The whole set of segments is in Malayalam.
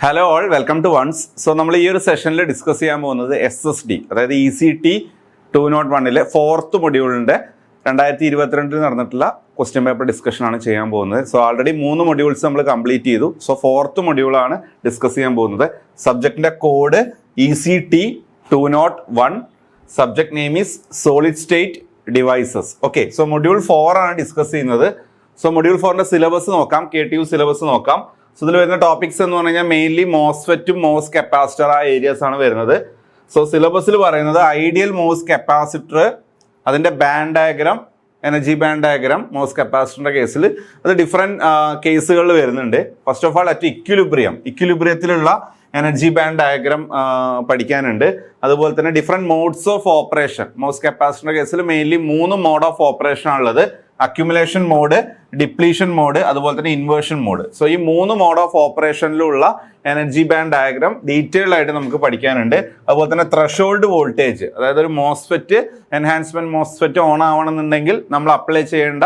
Hello all, welcome to ones. So നമ്മൾ ഈ ഒരു സെഷനിൽ ഡിസ്കസ് ചെയ്യാൻ പോകുന്നത് SSD, അതായത് ECT 201 4th മൊഡ്യൂളിൻ്റെ 2022 നടന്നിട്ടുള്ള ക്വസ്റ്റ്യൻ പേപ്പർ ഡിസ്കഷൻ ആണ് ചെയ്യാൻ പോകുന്നത്. സോ ആൾറെഡി 3 മൊഡ്യൂൾസ് നമ്മൾ കംപ്ലീറ്റ് ചെയ്തു. സോ 4th മൊഡ്യൂളാണ് ഡിസ്കസ് ചെയ്യാൻ പോകുന്നത്. സബ്ജക്റ്റിൻ്റെ code ECT 201, subject name is solid state devices. Okay, so module 4 ആണ് ഡിസ്കസ് ചെയ്യുന്നത്. സോ മൊഡ്യൂൾ 4ന്റെ സിലബസ് നോക്കാം, KTU സിലബസ് നോക്കാം. സോ ഇതിൽ വരുന്ന ടോപ്പിക്സ് എന്ന് പറഞ്ഞു കഴിഞ്ഞാൽ മെയിൻലി മോസ്ഫെറ്റും മോസ് കപ്പാസിറ്റർ ആ ഏരിയാസ് ആണ് വരുന്നത്. സോ സിലബസിൽ പറയുന്നത് ഐഡിയൽ മോസ് കപ്പാസിറ്റർ, അതിൻ്റെ band diagram, energy band diagram MOS കപ്പാസിറ്ററിൻ്റെ കേസിൽ അത് ഡിഫറെൻറ്റ് കേസുകളിൽ വരുന്നുണ്ട്. ഫസ്റ്റ് ഓഫ് ആൾ അറ്റ് ഇക്വിലിബ്രിയത്തിലുള്ള എനർജി ബാൻഡ് ഡയഗ്രാം പഠിക്കാനുണ്ട്. അതുപോലെ തന്നെ different modes of operation. MOS കപ്പാസിറ്ററിൻ്റെ കേസിൽ മെയിൻലി 3 മോഡ് ഓഫ് ഓപ്പറേഷൻ ആണുള്ളത്: അക്യുമുലേഷൻ മോഡ്, ഡിപ്ലീഷൻ മോഡ്, അതുപോലെ തന്നെ ഇൻവേർഷൻ മോഡ്. സോ ഈ 3 മോഡ് ഓഫ് ഓപ്പറേഷനിലുള്ള എനർജി ബാൻഡ് ഡയഗ്രാം ഡീറ്റെയിൽഡ് ആയിട്ട് നമുക്ക് പഠിക്കാനുണ്ട്. അതുപോലെ തന്നെ ത്രഷോൾഡ് വോൾട്ടേജ്, അതായത് ഒരു മോസ്ഫെറ്റ് എൻഹാൻസ്മെന്റ് മോസ്ഫെറ്റ് ഓൺ ആവണമെന്നുണ്ടെങ്കിൽ നമ്മൾ അപ്ലൈ ചെയ്യേണ്ട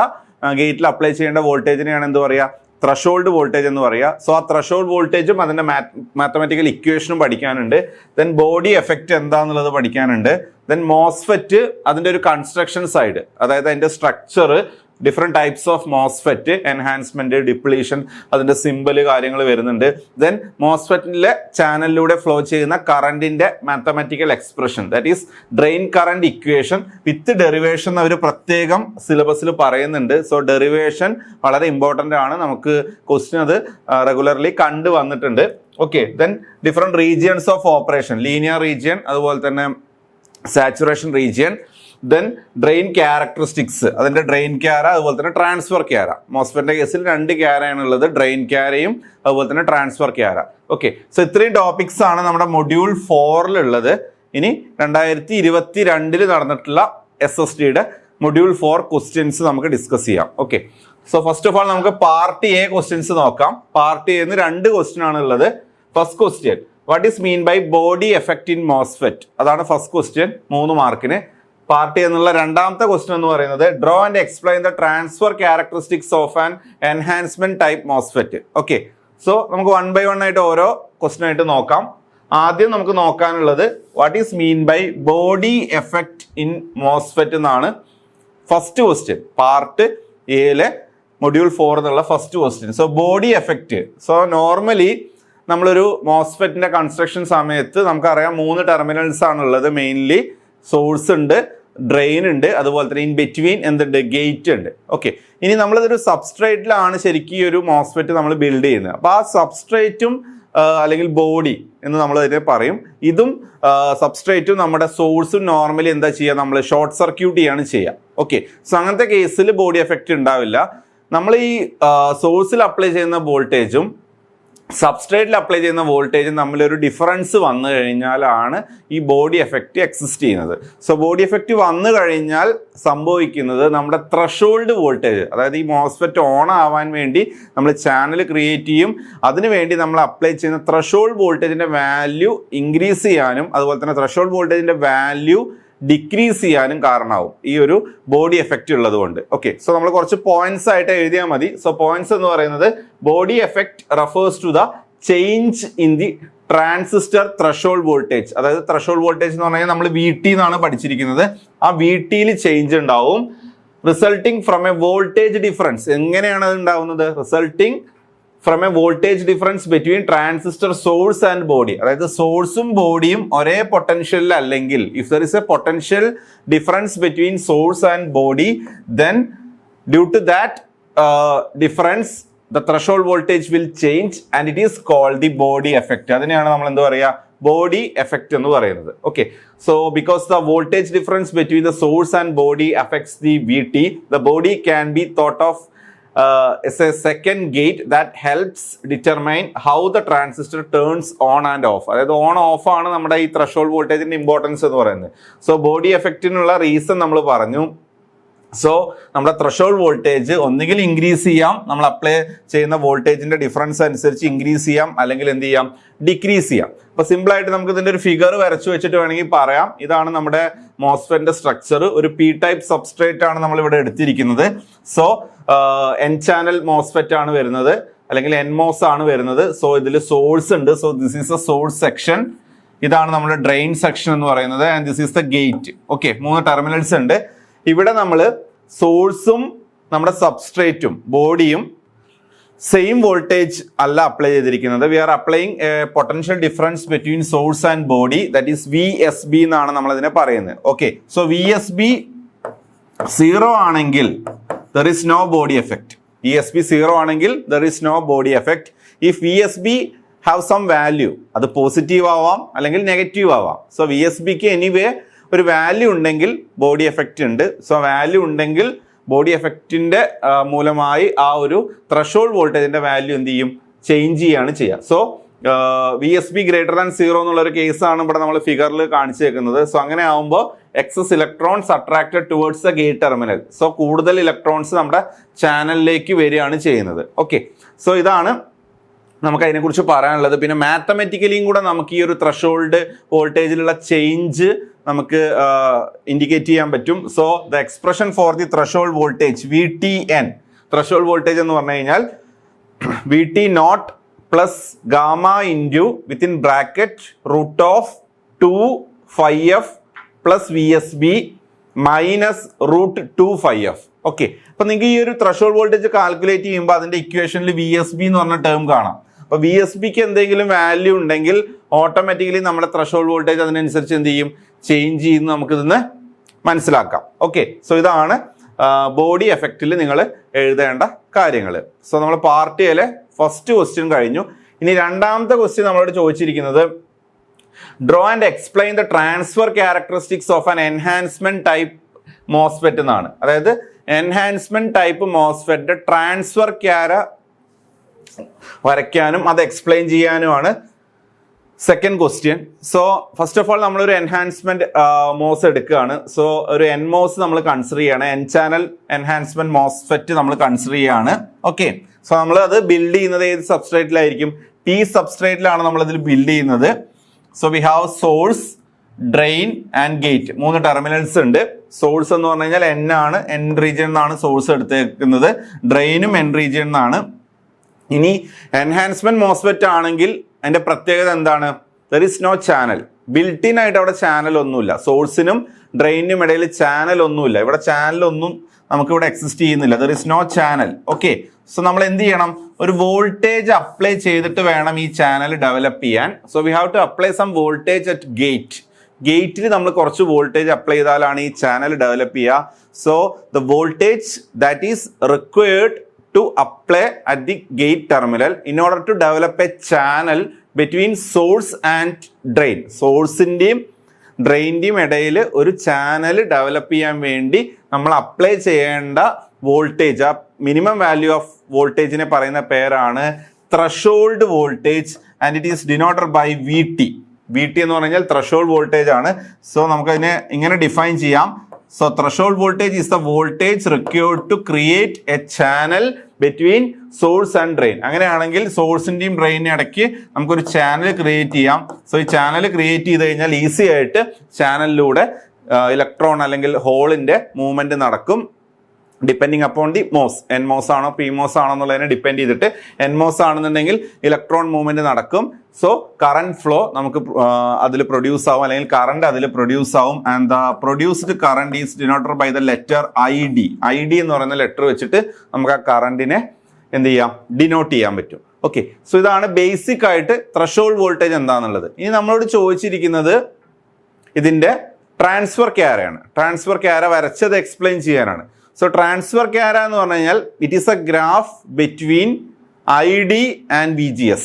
ഗേറ്റിൽ അപ്ലൈ ചെയ്യേണ്ട വോൾട്ടേജിനെയാണ് എന്ത് പറയുക? ത്രഷോൾഡ് വോൾട്ടേജ് എന്ന് പറയുക. സോ ആ ത്രഷോൾഡ് വോൾട്ടേജും അതിൻ്റെ മാത്തമാറ്റിക്കൽ ഇക്വേഷനും പഠിക്കാനുണ്ട്. ദെൻ ബോഡി എഫക്റ്റ് എന്താണെന്നുള്ളത് പഠിക്കാനുണ്ട്. ദെൻ മോസ്ഫെറ്റ്, അതിൻ്റെ ഒരു കൺസ്ട്രക്ഷൻ സൈഡ്, അതായത് അതിൻ്റെ structure, different types of MOSFET, enhancement, depletion, അതിൻ്റെ സിമ്പിൾ കാര്യങ്ങൾ വരുന്നുണ്ട്. ദെൻ മോസ്ഫെറ്റിലെ ചാനലിലൂടെ ഫ്ലോ ചെയ്യുന്ന കറണ്ടിൻ്റെ mathematical expression, that is drain current equation with derivation അവർ പ്രത്യേകം സിലബസിൽ പറയുന്നുണ്ട്. സോ ഡെറിവേഷൻ വളരെ ഇമ്പോർട്ടൻ്റ് ആണ്. നമുക്ക് ക്വസ്റ്റ്യൻ അത് റെഗുലർലി കണ്ടു വന്നിട്ടുണ്ട്. Okay, then different regions of operation, linear region, അതുപോലെ തന്നെ saturation region. Then drain characteristics, അതിൻ്റെ ഡ്രെയിൻ ക്യാര, അതുപോലെ തന്നെ ട്രാൻസ്ഫർ ക്യാര. മോസ്ഫെറ്റിന്റെ കേസിൽ 2 ക്യാരയാണ് ഉള്ളത്, ഡ്രെയിൻ ക്യാരയും അതുപോലെ തന്നെ ട്രാൻസ്ഫർ ക്യാര. ഓക്കെ, സോ ഇത്രയും ടോപ്പിക്സ് ആണ് നമ്മുടെ മൊഡ്യൂൾ 4 ഇനി 2022 നടന്നിട്ടുള്ള SSDയുടെ മൊഡ്യൂൾ 4 ക്വസ്റ്റ്യൻസ് നമുക്ക് ഡിസ്കസ് ചെയ്യാം. Okay, so first of all നമുക്ക് പാർട്ട് A ക്വസ്റ്റ്യൻസ് നോക്കാം. പാർട്ട് A 2 ക്വസ്റ്റ്യൻ ആണ് ഉള്ളത്. First question, what is mean by body effect in MOSFET? അതാണ് ഫസ്റ്റ് ക്വസ്റ്റ്യൻ, 3 മാർക്കിന്. പാർട്ട് എന്നുള്ള രണ്ടാമത്തെ ക്വസ്റ്റ്യൻ എന്ന് പറയുന്നത് draw and explain the transfer characteristics of an enhancement type MOSFET. Okay, so നമുക്ക് 1 by 1 ആയിട്ട് ഓരോ ക്വസ്റ്റ്യൻ ആയിട്ട് നോക്കാം. ആദ്യം നമുക്ക് നോക്കാനുള്ളത് what is mean by body effect in MOSFET എന്നാണ് ഫസ്റ്റ് ക്വസ്റ്റ്യൻ, പാർട്ട് എയിലെ മൊഡ്യൂൾ 4 എന്നുള്ള first question. So body effect. So normally നമ്മളൊരു മോസ്ഫെറ്റിന്റെ കൺസ്ട്രക്ഷൻ സമയത്ത് നമുക്കറിയാം 3 ടെർമിനൽസ് ആണുള്ളത്. മെയിൻലി സോഴ്സ് ഉണ്ട്, ഡ്രെയിൻ ഉണ്ട്, അതുപോലെ തന്നെ ഇൻ ബിറ്റ്വീൻ എന്തുണ്ട്? ഗേറ്റ് ഉണ്ട്. ഓക്കെ, ഇനി നമ്മളിതൊരു സബ്സ്ട്രേറ്റിലാണ് ശരിക്കും ഈ ഒരു മോസ്ഫെറ്റ് നമ്മൾ ബിൽഡ് ചെയ്യുന്നത്. അപ്പോൾ ആ സബ്സ്ട്രേറ്റും അല്ലെങ്കിൽ ബോഡി എന്ന് നമ്മൾ ഇതിനെ പറയും. ഇതും സബ്സ്ട്രേറ്റും നമ്മുടെ സോഴ്സും നോർമലി എന്താ ചെയ്യുക? നമ്മൾ ഷോർട്ട് സർക്യൂട്ട് ചെയ്യാണ് ചെയ്യുക. ഓക്കെ, സോ അങ്ങനത്തെ കേസിൽ ബോഡി എഫക്റ്റ് ഉണ്ടാവില്ല. നമ്മൾ ഈ സോഴ്സിൽ അപ്ലൈ ചെയ്യുന്ന വോൾട്ടേജും സബ്സ്ട്രേറ്റിൽ അപ്ലൈ ചെയ്യുന്ന വോൾട്ടേജും തമ്മിലൊരു ഡിഫറൻസ് വന്നു കഴിഞ്ഞാലാണ് ഈ ബോഡി എഫക്റ്റ് എക്സിസ്റ്റ് ചെയ്യുന്നത്. സോ ബോഡി എഫക്റ്റ് വന്നു കഴിഞ്ഞാൽ സംഭവിക്കുന്നത് നമ്മുടെ ത്രഷോൾഡ് വോൾട്ടേജ്, അതായത് ഈ മോസ്ഫെറ്റ് ഓൺ ആവാൻ വേണ്ടി നമ്മൾ ചാനൽ ക്രിയേറ്റ് ചെയ്യും. അതിനുവേണ്ടി നമ്മൾ അപ്ലൈ ചെയ്യുന്ന ത്രഷോൾഡ് വോൾട്ടേജിൻ്റെ വാല്യൂ ഇൻക്രീസ് ചെയ്യാനും അതുപോലെ തന്നെ ത്രഷോൾഡ് വോൾട്ടേജിൻ്റെ വാല്യൂ ഡിക്രീസ് ചെയ്യാനും കാരണമാവും ഈ ഒരു ബോഡി എഫക്റ്റ് ഉള്ളത് കൊണ്ട്. ഓക്കെ, സോ നമ്മൾ കുറച്ച് പോയിന്റ്സ് ആയിട്ട് എഴുതിയാൽ മതി. സോ പോയിന്റ്സ് എന്ന് പറയുന്നത് body effect refers to the change in the transistor threshold voltage. അതായത് ത്രഷോൾഡ് വോൾട്ടേജ് എന്ന് പറഞ്ഞാൽ നമ്മൾ VT എന്നാണ് പഠിച്ചിരിക്കുന്നത്. ആ VTയിൽ ചേഞ്ച് ഉണ്ടാവും resulting from a voltage difference. എങ്ങനെയാണ് അത് ഉണ്ടാവുന്നത്? Resulting from a voltage difference between transistor source and body. അതായത് സോഴ്സും ബോഡിയും ഒരേ പൊട്ടൻഷ്യലിൽ അല്ലെങ്കിൽ if there is a potential difference between source and body, then due to that difference the threshold voltage will change and it is called the body effect. അതിനെയാണ് നമ്മൾ എന്താ പറയുക? ബോഡി എഫക്റ്റ് എന്ന് പറയുന്നത്. Okay, so because the voltage difference between the source and body affects the VT, the body can be thought of is a second gate that helps determine how the transistor turns on and off. അതായത് ഓൺ ഓഫ് ആണ് നമ്മുടെ ഈ ത്രഷോൾഡ് വോൾട്ടേജിന്റെ ഇമ്പോർട്ടൻസ് എന്ന് പറയുന്നത്. സോ ബോഡി എഫക്റ്റിനുള്ള റീസൺ നമ്മൾ പറഞ്ഞു. സോ നമ്മുടെ ത്രഷോൾഡ് വോൾട്ടേജ് ഒന്നുകിൽ ഇൻക്രീസ് ചെയ്യാം, നമ്മൾ അപ്ലൈ ചെയ്യുന്ന വോൾട്ടേജിന്റെ ഡിഫറൻസ് അനുസരിച്ച് ഇൻക്രീസ് ചെയ്യാം, അല്ലെങ്കിൽ എന്ത് ചെയ്യാം? ഡിക്രീസ് ചെയ്യാം. അപ്പൊ സിമ്പിൾ ആയിട്ട് നമുക്ക് ഇതിന്റെ ഒരു ഫിഗർ വരച്ചു വെച്ചിട്ട് വേണമെങ്കിൽ പറയാം. ഇതാണ് നമ്മുടെ മോസ്ഫെറ്റിന്റെ സ്ട്രക്ചർ. ഒരു P ടൈപ്പ് സബ്സ്ട്രേറ്റ് ആണ് നമ്മൾ ഇവിടെ എടുത്തിരിക്കുന്നത്. സോ N ചാനൽ മോസ്ഫെറ്റ് ആണ് വരുന്നത്. അല്ലെങ്കിൽ NMOS ആണ് വരുന്നത്. സോ ഇതിൽ സോഴ്സ് ഉണ്ട്. So this is a source section. ഇതാണ് നമ്മുടെ ഡ്രെയിൻ സെക്ഷൻ എന്ന് പറയുന്നത്. And this is the gate. Okay, 3 terminals ഉണ്ട്. ഇവിടെ നമ്മൾ സോഴ്സും നമ്മുടെ സബ്സ്ട്രേറ്റും ബോഡിയും സെയിം വോൾട്ടേജ് അല്ല അപ്ലൈ ചെയ്തിരിക്കുന്നത്. We are applying a potential difference between source and body, that is VSB എന്നാണ് നമ്മൾ ഇതിനെ പറയുന്നത്. ഓക്കെ, സോ VSB 0 ആണെങ്കിൽ there is no body effect. VSB 0 ആണെങ്കിൽ there is no body effect. If VSB have some value, അത് പോസിറ്റീവ് ആവാം അല്ലെങ്കിൽ നെഗറ്റീവ് ആവാം. സോ VSBക്ക് എനിവേ ഒരു വാല്യൂ ഉണ്ടെങ്കിൽ ബോഡി എഫക്റ്റ് ഉണ്ട്. സോ വാല്യൂ ഉണ്ടെങ്കിൽ ബോഡി എഫക്റ്റിന്റെ മൂലമായി ആ ഒരു ത്രഷോൾഡ് വോൾട്ടേജിന്റെ വാല്യൂ എന്ത് ചെയ്യും, ചേഞ്ച് ചെയ്യാണ് ചെയ്യുക. സോ VSB ഗ്രേറ്റർ ദാൻ 0 എന്നുള്ളൊരു കേസാണ് ഇവിടെ നമ്മൾ ഫിഗറിൽ കാണിച്ചേക്കുന്നത്. സോ അങ്ങനെ ആവുമ്പോൾ excess electrons attracted towards the gate terminal. So കൂടുതൽ ഇലക്ട്രോൺസ് നമ്മുടെ ചാനലിലേക്ക് വരികയാണ് ചെയ്യുന്നത്. ഓക്കെ, സോ ഇതാണ് നമുക്ക് അതിനെക്കുറിച്ച് പറയാനുള്ളത്. പിന്നെ മാത്തമെറ്റിക്കലിയും കൂടെ നമുക്ക് ഈ ഒരു ത്രഷോൾഡ് വോൾട്ടേജിലുള്ള ചേഞ്ച് നമുക്ക് ഇൻഡിക്കേറ്റ് ചെയ്യാൻ പറ്റും. So the expression for the threshold voltage VTN, threshold voltage എന്ന് പറഞ്ഞു കഴിഞ്ഞാൽ VT0 plus gamma into within bracket √2φf plus VSB minus √2φf. Okay, അപ്പൊ നിങ്ങൾക്ക് ഈ ഒരു ത്രഷോൾഡ് വോൾട്ടേജ് കാൽക്കുലേറ്റ് ചെയ്യുമ്പോൾ അതിന്റെ ഇക്വേഷനിൽ VSB എന്ന് പറഞ്ഞ ടേം കാണാം. അപ്പൊ VSBക്ക് എന്തെങ്കിലും വാല്യൂ ഉണ്ടെങ്കിൽ ഓട്ടോമാറ്റിക്കലി നമ്മുടെ ത്രഷോൾഡ് വോൾട്ടേജ് അതിനനുസരിച്ച് എന്ത് ചെയ്യും, ചേഞ്ച് ചെയ്യുന്നു നമുക്കിതിന്ന് മനസ്സിലാക്കാം. ഓക്കെ, സോ ഇതാണ് ബോഡി എഫക്റ്റിൽ നിങ്ങൾ എഴുതേണ്ട കാര്യങ്ങൾ. സോ നമ്മൾ പാർട്ട് എയിലെ ഫസ്റ്റ് ക്വസ്റ്റ്യൻ കഴിഞ്ഞു. ഇനി രണ്ടാമത്തെ ക്വസ്റ്റ്യൻ നമ്മളോട് ചോദിച്ചിരിക്കുന്നത് draw and explain the transfer characteristics of an enhancement type MOSFET എന്നാണ്. അതായത് എൻഹാൻസ്മെന്റ് ടൈപ്പ് മോസ്ഫെറ്റ് ട്രാൻസ്ഫർ ക്യാര വരയ്ക്കാനും അത് എക്സ്പ്ലെയിൻ ചെയ്യാനുമാണ് second question. So first of all നമ്മളൊരു എൻഹാൻസ്മെന്റ് മോസ് എടുക്കുകയാണ്. സോ ഒരു NMOS നമ്മൾ കൺസിഡർ ചെയ്യാണ്, N ചാനൽ എൻഹാൻസ്മെന്റ് മോസ്ഫെറ്റ് നമ്മൾ കൺസിഡർ ചെയ്യാണ്. ഓക്കെ, സോ നമ്മൾ അത് ബിൽഡ് ചെയ്യുന്നത് ഏത് സബ്സ്ട്രേറ്റിലായിരിക്കും, P സബ്സ്ട്രേറ്റിലാണ് നമ്മൾ ഇതിൽ ബിൽഡ് ചെയ്യുന്നത്. So we have source, drain and gate. 3 terminals ഉണ്ട്. സോഴ്സ് എന്ന് പറഞ്ഞു കഴിഞ്ഞാൽ N ആണ്, N റീജിയൻ എന്നാണ് സോഴ്സ് എടുത്തേക്കുന്നത്. ഡ്രെയിനും N റീജിയൻ എന്നാണ്. ഇനി എൻഹാൻസ്മെന്റ് മോസ്ഫെറ്റ് ആണെങ്കിൽ അതിന്റെ പ്രത്യേകത എന്താണ്, there is no channel. Built in ആയിട്ട് അവിടെ ചാനൽ ഒന്നുമില്ല. സോഴ്സിനും ഡ്രെയിനിനും ഇടയിൽ ചാനൽ ഒന്നുമില്ല. ഇവിടെ ചാനൽ ഒന്നും നമുക്കിവിടെ എക്സിസ്റ്റ് ചെയ്യുന്നില്ല. There is no channel. Okay, so നമ്മൾ എന്ത് ചെയ്യണം, ഒരു വോൾട്ടേജ് അപ്ലൈ ചെയ്തിട്ട് വേണം ഈ ചാനൽ ഡെവലപ്പ് ചെയ്യാൻ. So we have to apply some voltage at gate. ഗേറ്റിൽ നമ്മൾ കുറച്ച് വോൾട്ടേജ് അപ്ലൈ ചെയ്താലാണ് ഈ ചാനൽ ഡെവലപ്പ് ചെയ്യുക. So the voltage that is required to apply at the gate terminal in order to develop a channel between source and drain. സോഴ്സിന്റെയും ഡ്രെയിനിന്റെയും ഇടയിൽ ഒരു ചാനൽ ഡെവലപ്പ് ചെയ്യാൻ വേണ്ടി നമ്മൾ അപ്ലൈ ചെയ്യേണ്ട വോൾട്ടേജ്, ആ മിനിമം വാല്യൂ ഓഫ് വോൾട്ടേജിനെ പറയുന്ന പേരാണ് threshold voltage and it is denoted by VT. VT എന്ന് പറഞ്ഞാൽ ത്രഷോൾഡ് വോൾട്ടേജ് ആണ്. സോ നമുക്കതിനെ ഇങ്ങനെ ഡിഫൈൻ ചെയ്യാം. So threshold voltage is the voltage required to create a channel between source and drain. അങ്ങനെയാണെങ്കിൽ സോഴ്സിന്റെയും ഡ്രെയിനിന്റെ ഇടയ്ക്ക് നമുക്കൊരു ചാനൽ ക്രിയേറ്റ് ചെയ്യാം. സോ ഈ ചാനൽ ക്രിയേറ്റ് ചെയ്ത് കഴിഞ്ഞാൽ ഈസി ആയിട്ട് ചാനലിലൂടെ ഇലക്ട്രോൺ അല്ലെങ്കിൽ ഹോളിന്റെ മൂവ്മെന്റ് നടക്കും. Depending upon the MOS, NMOS ആണോ PMOS ആണോ എന്നുള്ളതിനെ ഡിപ്പെൻഡ് ചെയ്തിട്ട്. NMOS ആണെന്നുണ്ടെങ്കിൽ ഇലക്ട്രോൺ മൂവ്മെന്റ് നടക്കും. സോ കറന്റ് ഫ്ലോ നമുക്ക് അതിൽ പ്രൊഡ്യൂസ് ആവും, അല്ലെങ്കിൽ കറണ്ട് അതിൽ പ്രൊഡ്യൂസ് ആവും. And the produced current is denoted by the letter ID. ID എന്ന് പറയുന്ന ലെറ്റർ വെച്ചിട്ട് നമുക്ക് ആ കറണ്ടിനെ എന്ത് ചെയ്യാം, ഡിനോട്ട് ചെയ്യാൻ പറ്റും. ഓക്കെ, സോ ഇതാണ് ബേസിക് ആയിട്ട് ത്രഷോൾഡ് വോൾട്ടേജ് എന്താണെന്നുള്ളത്. ഇനി നമ്മളോട് ചോദിച്ചിരിക്കുന്നത് ഇതിന്റെ ട്രാൻസ്ഫർ ക്യാരയാണ്. ട്രാൻസ്ഫർ ക്യാര വരച്ചത് എക്സ്പ്ലെയിൻ ചെയ്യാനാണ്. സോ ട്രാൻസ്ഫർ ക്യാര എന്ന് പറഞ്ഞു കഴിഞ്ഞാൽ it is a graph between ID and VGS.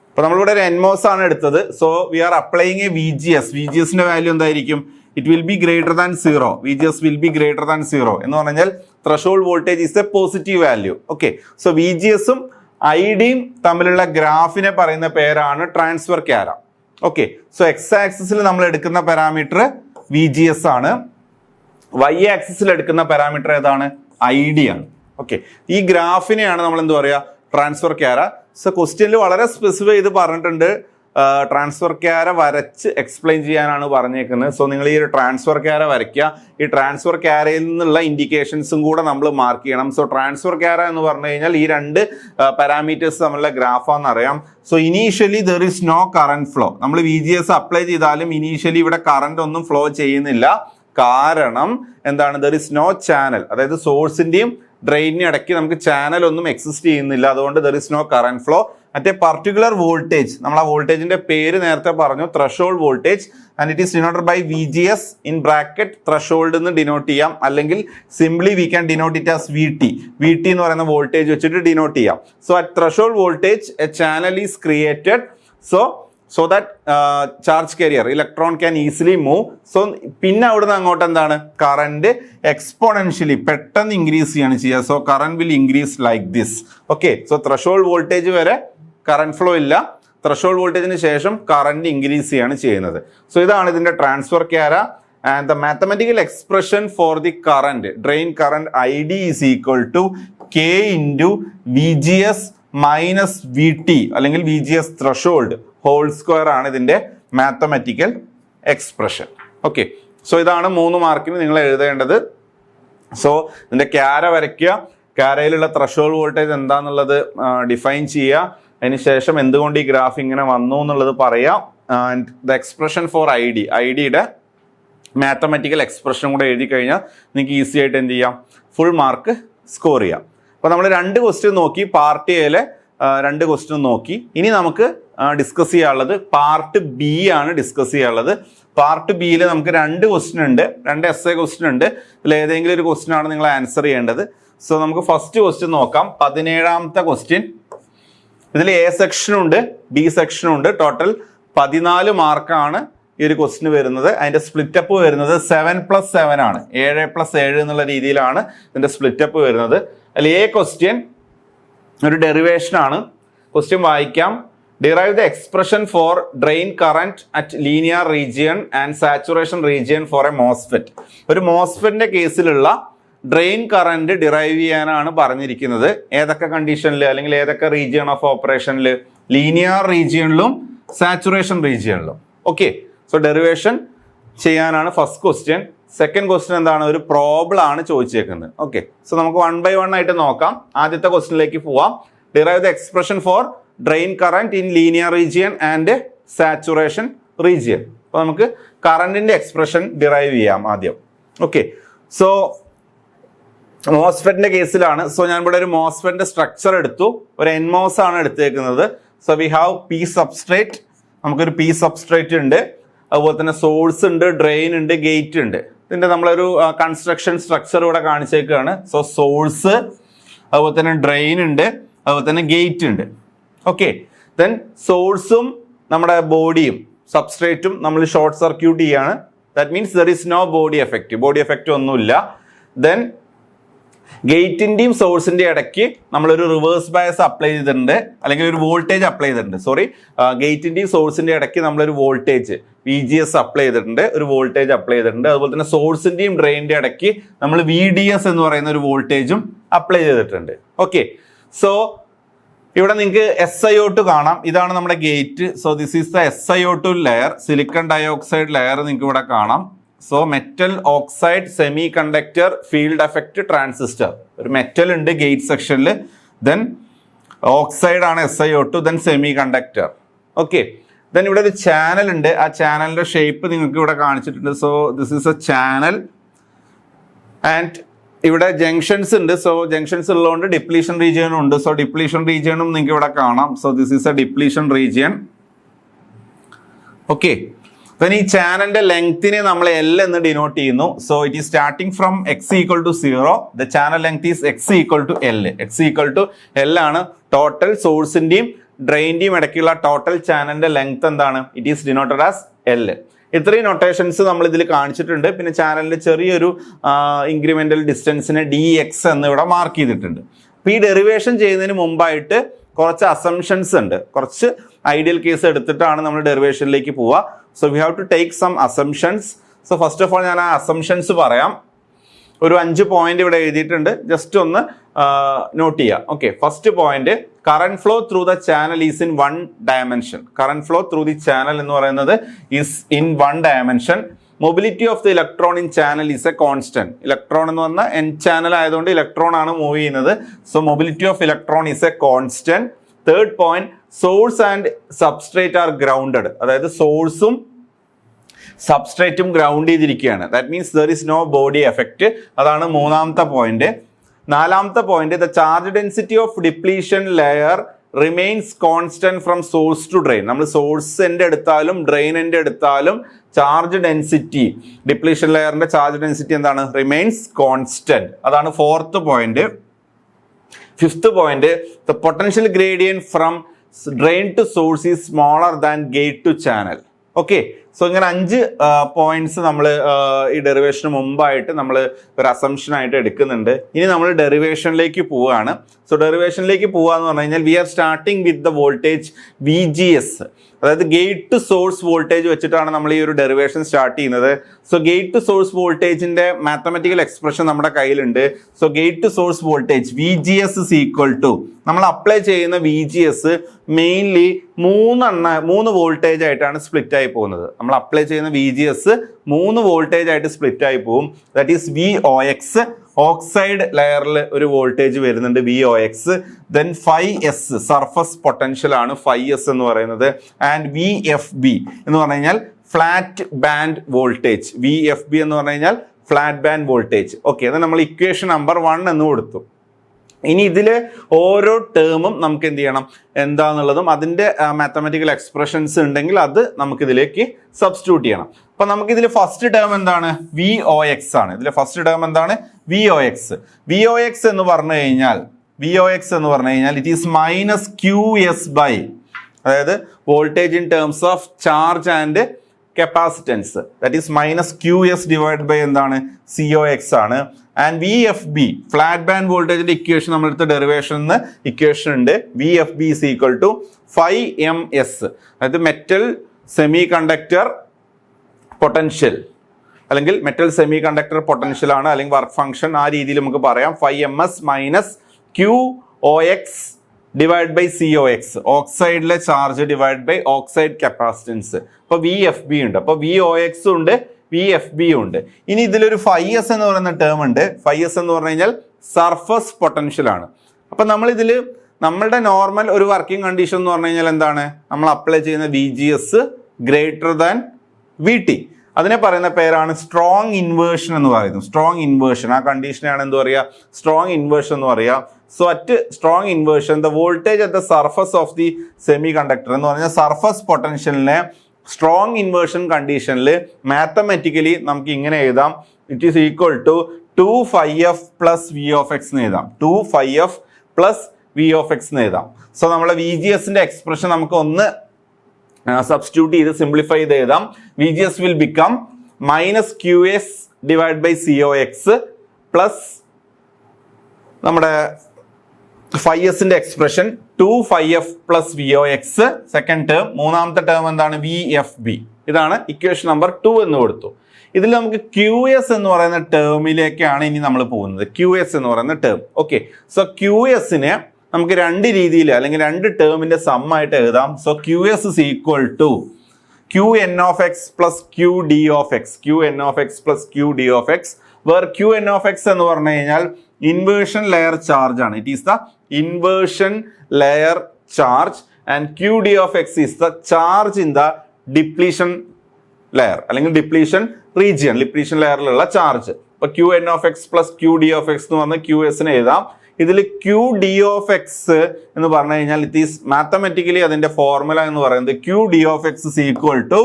അപ്പൊ നമ്മളിവിടെ ഒരു NMOS ആണ് എടുത്തത്. So we are applying a VGS. VGSന്റെ വാല്യൂ എന്തായിരിക്കും, it will be greater than 0. VGS will be greater than 0 എന്ന് പറഞ്ഞാൽ threshold voltage is a positive value. Okay, so VGSഉം IDയും തമ്മിലുള്ള ഗ്രാഫിനെ പറയുന്ന പേരാണ് ട്രാൻസ്ഫർ ക്യാര. ഓക്കെ, സോ X ആക്സിസിൽ നമ്മൾ എടുക്കുന്ന പാരാമീറ്റർ VGS ആണ്. Y ആക്സിസിൽ എടുക്കുന്ന പാരാമീറ്റർ ഏതാണ്, ID ആണ്. ഓക്കെ, ഈ ഗ്രാഫിനെയാണ് നമ്മൾ എന്ത് പറയുക, ട്രാൻസ്ഫർ ക്യാര. സോ ക്വസ്റ്റ്യനിൽ വളരെ സ്പെസിഫൈ ചെയ്ത് പറഞ്ഞിട്ടുണ്ട് ട്രാൻസ്ഫർ ക്യാര വരച്ച് എക്സ്പ്ലെയിൻ ചെയ്യാനാണ് പറഞ്ഞേക്കുന്നത്. സോ നിങ്ങൾ ഈ ഒരു ട്രാൻസ്ഫർ ക്യാര വരയ്ക്കുക. ഈ ട്രാൻസ്ഫർ ക്യാരയിൽ നിന്നുള്ള ഇൻഡിക്കേഷൻസും കൂടെ നമ്മൾ മാർക്ക് ചെയ്യണം. സോ ട്രാൻസ്ഫർ ക്യാര എന്ന് പറഞ്ഞു കഴിഞ്ഞാൽ ഈ രണ്ട് പാരാമീറ്റേഴ്സ് തമ്മിലുള്ള ഗ്രാഫാന്ന് അറിയാം. So initially there is no current flow. നമ്മൾ VGS അപ്ലൈ ചെയ്താലും ഇനീഷ്യലി ഇവിടെ കറന്റ് ഒന്നും ഫ്ലോ ചെയ്യുന്നില്ല. കാരണം എന്താണ്? ദർ ഇസ് നോ ചാനൽ, അതായത് സോഴ്സിന്റെയും ഡ്രെയിനിനും ഇടയ്ക്ക് നമുക്ക് ചാനൽ ഒന്നും എക്സിസ്റ്റ് ചെയ്യുന്നില്ല. അതുകൊണ്ട് there is no current flow. മറ്റേ പർട്ടിക്കുലർ വോൾട്ടേജ്, നമ്മൾ ആ വോൾട്ടേജിന്റെ പേര് നേരത്തെ പറഞ്ഞു, threshold voltage, and it is denoted by VGS in bracket threshold എന്ന് ഡിനോട്ട് ചെയ്യാം. അല്ലെങ്കിൽ simply we can denote it as VT എന്ന് പറയുന്ന വോൾട്ടേജ് വെച്ചിട്ട് ഡിനോട്ട് ചെയ്യാം. So at threshold voltage a channel is created. So that charge carrier electron can easily move. So പിന്നെ അവിടുന്ന് അങ്ങോട്ട് എന്താണ്? കറന്റ് എക്സ്പോണൻഷ്യലി പെട്ടെന്ന് ഇൻക്രീസ് ചെയ്യാണ് ചെയ്യുക. So current will increase like this. Okay, so threshold voltage വരെ കറന്റ് ഫ്ലോ ഇല്ല. ത്രഷോൾഡ് വോൾട്ടേജിന് ശേഷം കറന്റ് ഇൻക്രീസ് ചെയ്യാണ് ചെയ്യുന്നത്. സോ ഇതാണ് ഇതിന്റെ ട്രാൻസ്ഫർ ക്യാര. And the mathematical expression for the current, drain current ID is equal to K into VGS minus VT അല്ലെങ്കിൽ VGS ത്രഷോൾഡ് ഹോൾ സ്ക്വയർ ആണ് ഇതിന്റെ മാത്തമാറ്റിക്കൽ എക്സ്പ്രഷൻ. ഓക്കെ, സോ ഇതാണ് 3 മാർക്കിന് നിങ്ങൾ എഴുതേണ്ടത്. സോ ഇതിന്റെ ക്യാര വരയ്ക്കുക, ക്യാരയിലുള്ള ത്രഷോൾഡ് വോൾട്ടേജ് എന്താന്നുള്ളത് ഡിഫൈൻ ചെയ്യുക, അതിനുശേഷം എന്തുകൊണ്ട് ഈ ഗ്രാഫ് ഇങ്ങനെ വന്നു എന്നുള്ളത് പറയാം. ആൻഡ് ദ എക്സ്പ്രഷൻ ഫോർ ഐഡിയുടെ മാത്തമാറ്റിക്കൽ എക്സ്പ്രഷൻ കൂടെ എഴുതി കഴിഞ്ഞാൽ നിങ്ങൾക്ക് ഈസി ആയിട്ട് എന്ത് ചെയ്യാം? ഫുൾ മാർക്ക് സ്കോർ ചെയ്യാം. അപ്പോൾ നമ്മൾ 2 ക്വസ്റ്റ്യൻ നോക്കി, പാർട്ട് എയിലെ 2 ക്വസ്റ്റ്യൻ നോക്കി. ഇനി നമുക്ക് ഡിസ്കസ് ചെയ്യാനുള്ളത് പാർട്ട് B ആണ് ഡിസ്കസ് ചെയ്യാനുള്ളത്. പാർട്ട് ബിയിൽ നമുക്ക് 2 ക്വസ്റ്റ്യൻ ഉണ്ട്, 2 essay ക്വസ്റ്റ്യൻ ഉണ്ട്. ഇതിൽ ഏതെങ്കിലും ഒരു ക്വസ്റ്റ്യൻ ആണ് നിങ്ങൾ ആൻസർ ചെയ്യേണ്ടത്. സോ നമുക്ക് ഫസ്റ്റ് ക്വസ്റ്റ്യൻ നോക്കാം. 17ാമത്തെ ക്വസ്റ്റ്യൻ. ഇതിൽ A സെക്ഷനും ഉണ്ട്, B സെക്ഷനും ഉണ്ട്. ടോട്ടൽ 14 മാർക്കാണ് ഈ ഒരു ക്വസ്റ്റ്യൻ വരുന്നത്. അതിന്റെ സ്പ്ലിറ്റപ്പ് വരുന്നത് 7+7 ആണ്. 7+7 എന്നുള്ള രീതിയിലാണ് ഇതിന്റെ സ്പ്ലിറ്റപ്പ് വരുന്നത്. അതിൽ A ക്വസ്റ്റ്യൻ ഒരു ഡെറിവേഷൻ ആണ്. ക്വസ്റ്റ്യൻ വായിക്കാം. Derive the expression for drain current at linear region and saturation region for a MOSFET. ഒരു മോസ്ഫെറ്റിന്റെ കേസിലുള്ള ഡ്രെയിൻ കറന്റ് ഡിറൈവ് ചെയ്യാനാണ് പറഞ്ഞിരിക്കുന്നത്. ഏതൊക്കെ കണ്ടീഷനിൽ അല്ലെങ്കിൽ ഏതൊക്കെ റീജിയൺ ഓഫ് ഓപ്പറേഷനിൽ? ലീനിയർ റീജിയണിലും സാച്ചുറേഷൻ റീജിയണിലും. ഓക്കെ, സോ ഡെറിവേഷൻ ചെയ്യാനാണ് ഫസ്റ്റ് ക്വസ്റ്റ്യൻ. സെക്കൻഡ് ക്വസ്റ്റ്യൻ എന്താണ്? ഒരു പ്രോബ്ലം ആണ് ചോദിച്ചേക്കുന്നത്. ഓക്കെ, സോ നമുക്ക് 1 by 1 ആയിട്ട് നോക്കാം. ആദ്യത്തെ ക്വസ്റ്റ്യനിലേക്ക് പോവാം. Derive the expression for drain current in linear region and saturation region. അപ്പൊ നമുക്ക് കറന്റിന്റെ എക്സ്പ്രഷൻ ഡിറൈവ് ചെയ്യാം ആദ്യം. ഓക്കെ, സോ മോസ്ഫെറ്റിന്റെ കേസിലാണ്. സോ ഞാൻ ഇവിടെ ഒരു മോസ്ഫെറ്റിന്റെ സ്ട്രക്ചർ എടുത്തു. ഒരു NMOS ആണ് എടുത്തേക്കുന്നത്. So we have P substrate. നമുക്കൊരു P സബ്സ്ട്രേറ്റ് ഉണ്ട്, അതുപോലെ തന്നെ സോഴ്സ് ഉണ്ട്, ഡ്രെയിൻ ഉണ്ട്, ഗേറ്റ് ഉണ്ട്. ഇതിന്റെ നമ്മളൊരു കൺസ്ട്രക്ഷൻ സ്ട്രക്ചർ ഇവിടെ കാണിച്ചേക്കാണ്. സോ സോഴ്സ്, അതുപോലെ തന്നെ ഡ്രെയിൻ ഉണ്ട്, അതുപോലെ തന്നെ ഗേറ്റ് ഉണ്ട്. ഓക്കെ, ദെൻ സോഴ്സും നമ്മുടെ ബോഡിയും സബ്സ്ട്രേറ്റും നമ്മൾ ഷോർട്ട് സർക്യൂട്ട് ചെയ്യാണ്. That means there is no body effect ഒന്നുമില്ല. ദെൻ ഗേറ്റിന്റെയും സോഴ്സിന്റെയും ഇടയ്ക്ക് നമ്മളൊരു റിവേഴ്സ് ബയസ് അപ്ലൈ ചെയ്തിട്ടുണ്ട്, അല്ലെങ്കിൽ ഒരു വോൾട്ടേജ് അപ്ലൈ ചെയ്തിട്ടുണ്ട്. ഗേറ്റിന്റെയും സോഴ്സിന്റെയും ഇടയ്ക്ക് നമ്മളൊരു വോൾട്ടേജ് VGS അപ്ലൈ ചെയ്തിട്ടുണ്ട്, ഒരു വോൾട്ടേജ് അപ്ലൈ ചെയ്തിട്ടുണ്ട്. അതുപോലെ തന്നെ സോഴ്സിന്റെയും ഡ്രെയിനിന്റെ ഇടയ്ക്ക് നമ്മൾ VDS എന്ന് പറയുന്ന ഒരു വോൾട്ടേജും അപ്ലൈ ചെയ്തിട്ടുണ്ട്. ഓക്കെ, സോ ഇവിടെ നിങ്ങൾക്ക് SiO2 കാണാം. ഇതാണ് നമ്മുടെ gate. So this is the SiO2 layer, silicon dioxide layer നിങ്ങൾക്ക് ഇവിടെ കാണാം. So metal oxide semiconductor field effect transistor, ഒരു മെറ്റൽ ഉണ്ട് ഗേറ്റ് സെക്ഷനിൽ. ദെൻ ഓക്സൈഡ് ആണ് SiO2, then semiconductor. Okay, then ഇവിടെ ഒരു ചാനൽ ഉണ്ട്. ആ ചാനലിന്റെ ഷേപ്പ് നിങ്ങൾക്ക് ഇവിടെ കാണിച്ചിട്ടുണ്ട്. So this is A channel and ഇവിടെ ജംഗ്ഷൻസ് ഉണ്ട്. സോ ജംഗ്ഷൻസ് ഉള്ളതുകൊണ്ട് ഡിപ്ലീഷൻ റീജിയനും ഉണ്ട്. സോ ഡിപ്ലീഷൻ റീജിയനും നിങ്ങൾക്ക് ഇവിടെ കാണാം. So this is A depletion region. Okay, ഈ ചാനലിന്റെ ലെങ്തിനെ നമ്മൾ L എന്ന് ഡിനോട്ട് ചെയ്യുന്നു. So it is starting from x = 0. The channel length is x = L. x = L ആണ് ടോട്ടൽ സോഴ്സിന്റെയും ഡ്രെയിനിന്റെയും ഇടയ്ക്കുള്ള ടോട്ടൽ ചാനലിന്റെ ലെങ്ത് എന്താണ്? It is denoted as L. ഇത്രയും നൊട്ടേഷൻസ് നമ്മൾ ഇതിൽ കാണിച്ചിട്ടുണ്ട്. പിന്നെ ചാനലിന്റെ ചെറിയൊരു ഇൻക്രിമെന്റൽ ഡിസ്റ്റൻസിനെ dx എന്ന് ഇവിടെ മാർക്ക് ചെയ്തിട്ടുണ്ട്. അപ്പൊ ഈ ഡെറിവേഷൻ ചെയ്യുന്നതിന് മുമ്പായിട്ട് കുറച്ച് അസംഷൻസ് ഉണ്ട്. കുറച്ച് ഐഡിയൽ കേസ് എടുത്തിട്ടാണ് നമ്മൾ ഡെറിവേഷനിലേക്ക് പോവുക. So we have to take some assumptions. So first of all ഞാൻ ആ അസംഷൻസ് പറയാം. ഒരു 5 പോയിന്റ് ഇവിടെ എഴുതിയിട്ടുണ്ട്, ജസ്റ്റ് ഒന്ന് നോട്ട് ചെയ്യുക. Okay, first point, current flow through the channel is in 1 dimension. Current flow through the channel എന്ന് പറയുന്നത് is in 1 dimension. Mobility of the electron in channel is a constant. ഇലക്ട്രോൺ എന്ന് പറഞ്ഞാൽ എൻ ചാനൽ ആയതുകൊണ്ട് ഇലക്ട്രോൺ ആണ് മൂവ് ചെയ്യുന്നത്. So mobility of electron is a constant. Third point, source and substrate are grounded. അതായത് സോഴ്സും സബ്സ്ട്രേറ്റും ഗ്രൗണ്ട് ചെയ്തിരിക്കുകയാണ്. That means there is no body effect. അതാണ് മൂന്നാമത്തെ പോയിന്റ്. നാലാമത്തെ point, the charge density of depletion layer remains constant from source to drain. നമ്മൾ സോഴ്സ് എൻഡ് എടുത്താലും ഡ്രെയിൻ എൻഡ് എടുത്താലും ചാർജ് ഡെൻസിറ്റി, ഡിപ്ലീഷൻ ലെയറിന്റെ ചാർജ് ഡെൻസിറ്റി എന്താണ്? Remains constant. അതാണ് fourth point. Fifth point, the potential gradient from drain to source is smaller than gate to channel. Okay, so ഇങ്ങനെ 5 പോയിന്റ്സ് നമ്മൾ ഈ ഡെറിവേഷന് മുമ്പായിട്ട് നമ്മൾ ഒരു അസംഷൻ ആയിട്ട് എടുക്കുന്നുണ്ട്. ഇനി നമ്മൾ ഡെറിവേഷനിലേക്ക് പോവുകയാണ്. സോ ഡെറിവേഷനിലേക്ക് പോവുക എന്ന് പറഞ്ഞു കഴിഞ്ഞാൽ we are starting with the voltage VGS. അതായത് ഗേറ്റ് ടു സോഴ്സ് വോൾട്ടേജ് വെച്ചിട്ടാണ് നമ്മൾ ഈ ഒരു ഡെറിവേഷൻ സ്റ്റാർട്ട് ചെയ്യുന്നത്. സോ ഗേറ്റ് ടു സോഴ്സ് വോൾട്ടേജിന്റെ മാത്തമാറ്റിക്കൽ എക്സ്പ്രഷൻ നമ്മുടെ കയ്യിലുണ്ട്. So gate to source voltage VGS is equal to, നമ്മൾ അപ്ലൈ ചെയ്യുന്ന VGS മെയിൻലി 3 വോൾട്ടേജ് ആയിട്ടാണ് സ്പ്ലിറ്റ് ആയി പോകുന്നത്. നമ്മൾ അപ്ലൈ ചെയ്യുന്ന VGS 3 വോൾട്ടേജ് ആയിട്ട് സ്പ്ലിറ്റ് ആയി പോകും. ദാറ്റ് ഈസ് VOX, ഓക്സൈഡ് ലെയറിൽ ഒരു വോൾട്ടേജ് വരുന്നുണ്ട് VOX. Then 5S surface potential ആണ് 5S എന്ന് പറയുന്നത്. ആൻഡ് VFB എന്ന് പറഞ്ഞു കഴിഞ്ഞാൽ ഫ്ലാറ്റ് ബാൻഡ് വോൾട്ടേജ്. VFB എന്ന് പറഞ്ഞു കഴിഞ്ഞാൽ ഫ്ലാറ്റ് ബാൻഡ് വോൾട്ടേജ്. ഓക്കെ, അത് നമ്മൾ ഇക്വേഷൻ നമ്പർ 1 എന്ന് കൊടുത്തു. ഇനി ഇതിൽ ഓരോ ടേമും നമുക്ക് എന്ത് ചെയ്യണം, എന്താന്നുള്ളതും അതിൻ്റെ മാത്തമാറ്റിക്കൽ എക്സ്പ്രഷൻസ് ഉണ്ടെങ്കിൽ അത് നമുക്കിതിലേക്ക് സബ്സ്റ്റിറ്റ്യൂട്ട് ചെയ്യണം. അപ്പൊ നമുക്കിതിൽ ഫസ്റ്റ് ടേം എന്താണ്? VOX ആണ്. ഇതിലെ ഫസ്റ്റ് ടേം എന്താണ്? VOX. VOX എന്ന് പറഞ്ഞു കഴിഞ്ഞാൽ it is minus QS by, അതായത് voltage in terms of charge and capacitance. That is minus QS divide by എന്താണ്? COX ആണ്. ആൻഡ് VFB, ഫ്ലാറ്റ് ബാൻഡ് വോൾട്ടേജിന്റെ ഇക്വേഷൻ നമ്മളെടുത്ത ഡെറിവേഷനിൽ ഇക്വേഷൻ ഉണ്ട്. VFB is equal to 5MS, അതായത് മെറ്റൽ സെമി കണ്ടക്ടർ പൊട്ടൻഷ്യൽ, അല്ലെങ്കിൽ മെറ്റൽ സെമി കണ്ടക്ടർ പൊട്ടൻഷ്യൽ ആണ്, അല്ലെങ്കിൽ വർക്ക് ഫംഗ്ഷൻ, ആ രീതിയിൽ നമുക്ക് പറയാം. 5MS minus QOX divide by COX, ഓക്സൈഡിലെ charge divide by oxide capacitance. അപ്പൊ VFB ഉണ്ട്, അപ്പൊ VOX ഉണ്ട്, VFB ഉണ്ട്. ഇനി ഇതിലൊരു 5S എന്ന് പറയുന്ന ടേം ഉണ്ട്. 5S എന്ന് പറഞ്ഞു കഴിഞ്ഞാൽ സർഫസ് പൊട്ടൻഷ്യൽ ആണ്. അപ്പൊ നമ്മൾ ഇതിൽ നമ്മളുടെ നോർമൽ ഒരു വർക്കിംഗ് കണ്ടീഷൻ എന്ന് പറഞ്ഞു കഴിഞ്ഞാൽ എന്താണ്? നമ്മൾ അപ്ലൈ ചെയ്യുന്ന VGS ഗ്രേറ്റർ ദാൻ VT. അതിനെ പറയുന്ന പേരാണ് സ്ട്രോങ് ഇൻവേർഷൻ എന്ന് പറയുന്നത്. സ്ട്രോങ് ഇൻവേർഷൻ, ആ കണ്ടീഷനാണ് എന്ത് പറയുക? സ്ട്രോങ് ഇൻവേർഷൻ എന്ന് പറയുക. So at strong inversion the voltage at the surface of the semiconductor എന്ന് പറഞ്ഞാൽ സർഫസ് പൊട്ടൻഷ്യലിനെ സ്ട്രോങ് ഇൻവേർഷൻ കണ്ടീഷനിൽ മാത്തമാറ്റിക്കലി നമുക്ക് ഇങ്ങനെ എഴുതാം. It is equal to 2φf plus VOX എന്ന് എഴുതാം. 2φf പ്ലസ് VOX എന്ന് എഴുതാം. സോ നമ്മളെ VGSന്റെ എക്സ്പ്രഷൻ നമുക്ക് ഒന്ന് സബ്സ്റ്റിറ്റ്യൂട്ട് ചെയ്ത് സിംപ്ലിഫൈ ചെയ്ത് എഴുതാം. VGS will become minus QS divide by COX plus നമ്മുടെ 5Sന്റെ expression 2φf plus VOX second term. മൂന്നാമത്തെ ടേം എന്താണ്? VFB. ഇതാണ് ഇക്വേഷൻ നമ്പർ 2 എന്ന് കൊടുത്തു. ഇതിൽ നമുക്ക് QS എന്ന് പറയുന്ന ടേമിലേക്കാണ് ഇനി നമ്മൾ പോകുന്നത്. QS എന്ന് പറയുന്ന ടേം. ഓക്കെ, സോ QSനെ നമുക്ക് 2 രീതിയിൽ അല്ലെങ്കിൽ 2 ടേമിന്റെ സം ആയിട്ട് എഴുതാം. So QS is equal to QN of x plus QD of x. QN of x plus QD of x, where QN of x എന്ന് പറഞ്ഞു കഴിഞ്ഞാൽ ഇൻവേർഷൻ ലെയർ ചാർജ് ആണ്. It is the inversion layer charge and QD of x is the charge in the depletion layer അല്ലെങ്കിൽ ഡിപ്ലീഷൻ റീജിയൻ, ഡിപ്ലീഷൻ ലെയറിലുള്ള ചാർജ്. അപ്പൊ QN of x plus QD of x എന്ന് പറഞ്ഞ QSനെ എഴുതാം. ഇതിൽ QD of x എന്ന് പറഞ്ഞു കഴിഞ്ഞാൽ ഇറ്റ് ഈസ് മാത്തമാറ്റിക്കലി അതിന്റെ ഫോർമുല എന്ന് പറയുന്നത് QD of x is equal to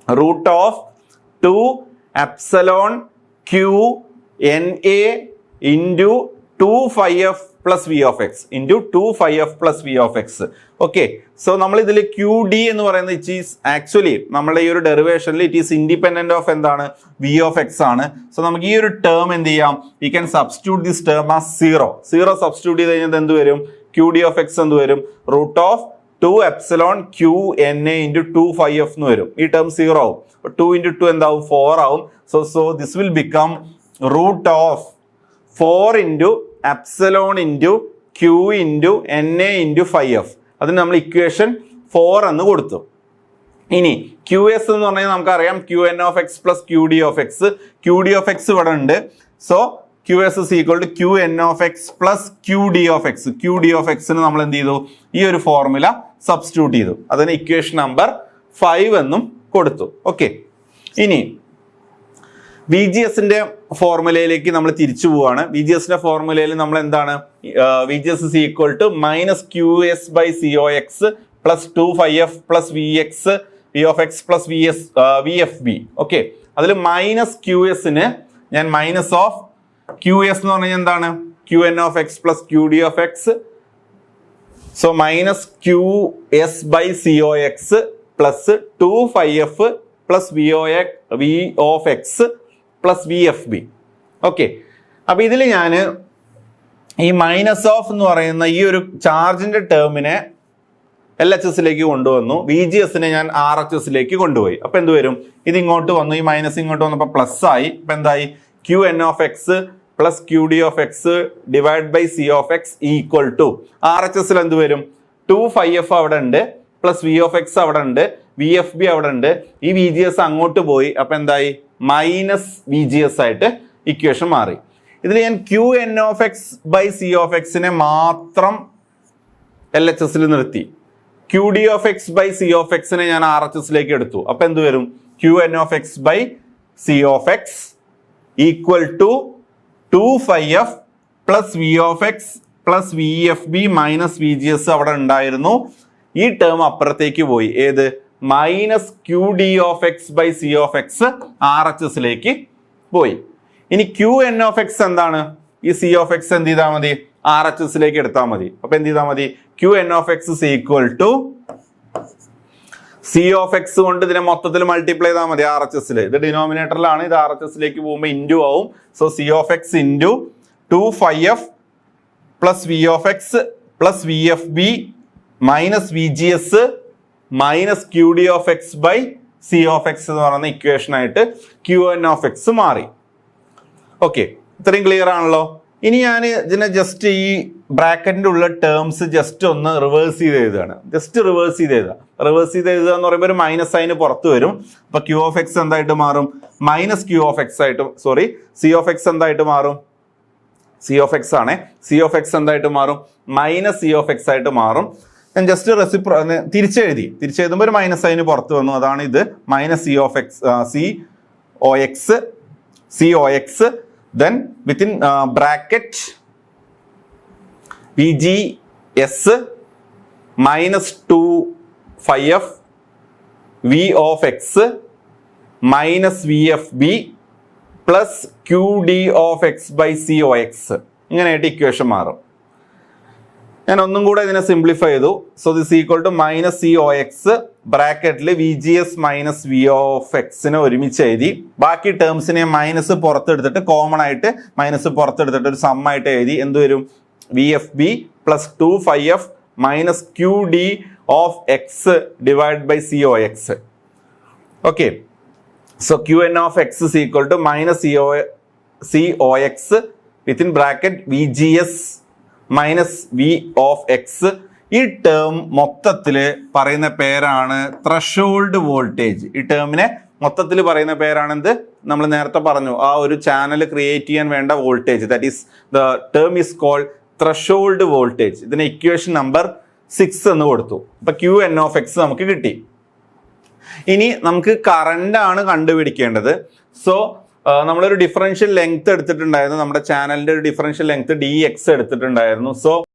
root of 2 epsilon QNA into 2φf plus V of x into 2φf plus V of x. Okay, so നമ്മൾ ഇതിൽ QD എന്ന് പറയുന്നത് ഇറ്റ് ഈസ് ആക്ച്വലി നമ്മുടെ ഈ ഒരു ഡെറിവേഷനിൽ ഇറ്റ് ഈസ് ഇൻഡിപെൻഡന്റ് ഓഫ് എന്താണ്? V of x ആണ്. സോ നമുക്ക് ഈ ഒരു ടേം എന്ത് ചെയ്യാം? We can substitute this term as 0 substitute ചെയ്ത് കഴിഞ്ഞാൽ എന്ത് വരും? QD of x എന്ത് വരും? Root of 2 epsilon QNA into 2φf എന്ന് വരും. ഈ ടേം 0 ആവും. 2 into 2 എന്താവും? 4 ആവും. So this will become root of 4 into epsilon into Q into NA into 5F. അതിന് നമ്മൾ ഇക്വേഷൻ 4 എന്ന് കൊടുത്തു. ഇനി QS എന്ന് പറഞ്ഞാൽ നമുക്കറിയാം QN of X plus QD of X. QD of X ഇവിടെ ഉണ്ട്. So QS is equal to QN of x plus QD of x. QD of x ന് നമ്മൾ എന്ത് ചെയ്തു? ഈ ഒരു ഫോർമുല സബ്സ്റ്റിറ്റ്യൂട്ട് ചെയ്തു. അതിന് ഇക്വേഷൻ നമ്പർ 5 എന്നും കൊടുത്തു. ഓക്കെ, ഇനി VGSന്റെ ഫോർമുലയിലേക്ക് നമ്മൾ തിരിച്ചു പോവാണ്. VGSന്റെ ഫോർമുലയിൽ നമ്മൾ എന്താണ്? VGS is equal to minus QS by COX plus 2phi-f plus VX V of x plus VFB. Okay, അതിൽ മൈനസ് QSന് ഞാൻ മൈനസ് ഓഫ് QS എന്ന് പറഞ്ഞാൽ എന്താണ്? QN of x plus QD of x. So minus QS by COX plus 2phi-f plus V of x plus VFB. Okay, അപ്പൊ ഇതിൽ ഞാൻ ഈ മൈനസ് ഓഫ് എന്ന് പറയുന്ന ഈ ഒരു ചാർജിന്റെ ടേമിനെ LHSലേക്ക് കൊണ്ടുവന്നു, VGSനെ ഞാൻ RHSലേക്ക് കൊണ്ടുപോയി. അപ്പൊ എന്ത് വരും? ഇത് ഇങ്ങോട്ട് വന്നു, ഈ മൈനസ് ഇങ്ങോട്ട് വന്നപ്പോൾ പ്ലസ് ആയി. അപ്പൊ എന്തായി? QN of x plus QD of x divide by C of x equal to RHSൽ എന്ത് വരും? 2phi-f അവിടെ ഉണ്ട്, പ്ലസ് V of x അവിടെ ഉണ്ട്, VFB അവിടെ ഉണ്ട്. ഈ VGS അങ്ങോട്ട് പോയി. അപ്പൊ എന്തായി? മൈനസ് VGS ആയിട്ട് ഇക്വേഷൻ മാറി. ഇതിൽ ഞാൻ QN of x by C of x നെ മാത്രം LHSൽ നിർത്തി. QD of x by C of x നെ ഞാൻ RHSലേക്ക് എടുത്തു. അപ്പൊ എന്ത് വരും? QN of x by C of x equal to 2phi-f plus V of x plus VFB minus VGS അവിടെ ഉണ്ടായിരുന്നു. ഈ ടേം അപ്പുറത്തേക്ക് പോയി. ഏത്? Minus QD of x by C of x RHSലേക്ക് പോയി. ഇനി QN of x എന്താണ്? ഈ C of x എന്ത് ചെയ്താൽ മതി? RHSലേക്ക് എടുത്താൽ മതി. അപ്പൊ എന്ത് ചെയ്താൽ മതി? QN of x is equal to C of x കൊണ്ട് ഇതിനെ മൊത്തത്തിൽ മൾട്ടിപ്ലൈ ചെയ്താൽ മതി RHSൽ. ഇത് ഡിനോമിനേറ്ററിലാണ്, ഇത് RHSലേക്ക് പോകുമ്പോൾ ഇൻറ്റു ആവും. So C of x into 2phi-f plus V of x plus VFB minus VGS minus QD of x by C of x എന്ന് പറയുന്ന ഇക്വേഷൻ ആയിട്ട് QN of x മാറി. ഓക്കെ, ഇത്രയും ക്ലിയർ ആണല്ലോ. ഇനി ഞാൻ ഇതിനെ ജസ്റ്റ് ഈ ബ്രാക്കറ്റിന്റെ ഉള്ള ടേംസ് ജസ്റ്റ് ഒന്ന് റിവേഴ്സ് ചെയ്ത് എഴുതുകയാണ്. ജസ്റ്റ് റിവേഴ്സ് ചെയ്ത് എഴുതുക. റിവേഴ്സ് ചെയ്ത് എഴുതുക എന്ന് പറയുമ്പോൾ ഒരു മൈനസ് സൈന് പുറത്ത് വരും. അപ്പൊ Q of x എന്തായിട്ട് മാറും? മൈനസ് Q of x ആയിട്ട്, സോറി, C of x എന്തായിട്ട് മാറും? C of x ആണേ. C of x എന്തായിട്ട് മാറും? മൈനസ് C of x ആയിട്ട് മാറും. ഞാൻ ജസ്റ്റ് തിരിച്ചെഴുതുമ്പോൾ ഒരു മൈനസ് സൈന് പുറത്ത് വന്നു. അതാണ് ഇത്. Minus C o x then within bracket VGS minus 2phi-f V of x minus VFB plus QD of x by C o x. ഇങ്ങനെയായിട്ട് ഇക്വേഷൻ മാറും. ഞാൻ ഒന്നും കൂടെ ഇതിനെ സിംപ്ലിഫൈ ചെയ്തു. So this equal to minus C o x ബ്രാക്കറ്റിൽ VGS minus V of x ഒരുമിച്ച് എഴുതി. ബാക്കി ടേംസിനെ മൈനസ് പുറത്തെടുത്തിട്ട് കോമൺ ആയിട്ട് മൈനസ് പുറത്തെടുത്തിട്ട് ഒരു സം ആയിട്ട് എഴുതി. എന്ത് വരും? VFB plus 2phi-f minus QD of x divide by C o x. Okay, so QN of x is equal to minus C o x within bracket VGS minus V of x. ഈ ടേം മൊത്തത്തിൽ പറയുന്ന പേരാണ് ത്രഷോൾഡ് വോൾട്ടേജ്. ഈ ടേമിനെ മൊത്തത്തിൽ പറയുന്ന പേരാണ് എന്ത്? നമ്മൾ നേരത്തെ പറഞ്ഞു, ആ ഒരു ചാനൽ ക്രിയേറ്റ് ചെയ്യാൻ വേണ്ട voltage. That is the term is called threshold voltage. ഇതിന് ഇക്വേഷൻ നമ്പർ 6 എന്ന് കൊടുത്തു. അപ്പൊ QN of x നമുക്ക് കിട്ടി. ഇനി നമുക്ക് കറണ്ട് ആണ് കണ്ടുപിടിക്കേണ്ടത്. സോ നമ്മളൊരു ഡിഫറൻഷ്യൽ ലെങ്ത് എടുത്തിട്ടുണ്ടായിരുന്നു. നമ്മുടെ ചാനലിന്റെ ഒരു ഡിഫറൻഷ്യൽ ലെങ്ത് DX എടുത്തിട്ടുണ്ടായിരുന്നു. സോ